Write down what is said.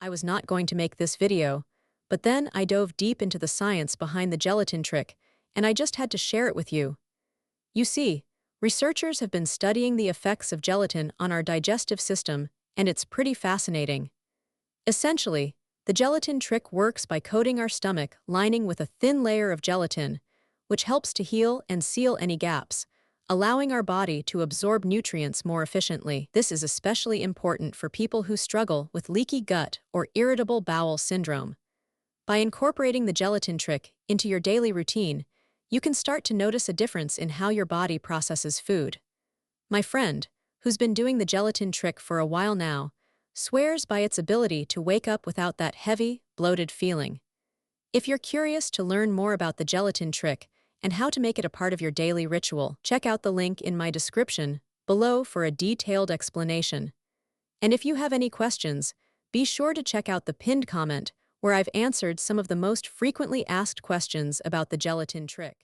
I was not going to make this video, but then I dove deep into the science behind the gelatin trick, and I just had to share it with you. You see, researchers have been studying the effects of gelatin on our digestive system, and it's pretty fascinating. Essentially, the gelatin trick works by coating our stomach lining with a thin layer of gelatin, which helps to heal and seal any gaps, allowing our body to absorb nutrients more efficiently. This is especially important for people who struggle with leaky gut or irritable bowel syndrome. By incorporating the gelatin trick into your daily routine, you can start to notice a difference in how your body processes food. My friend, who's been doing the gelatin trick for a while now, swears by its ability to wake up without that heavy, bloated feeling. If you're curious to learn more about the gelatin trick and how to make it a part of your daily ritual, check out the link in my description below for a detailed explanation. And if you have any questions, be sure to check out the pinned comment where I've answered some of the most frequently asked questions about the gelatin trick.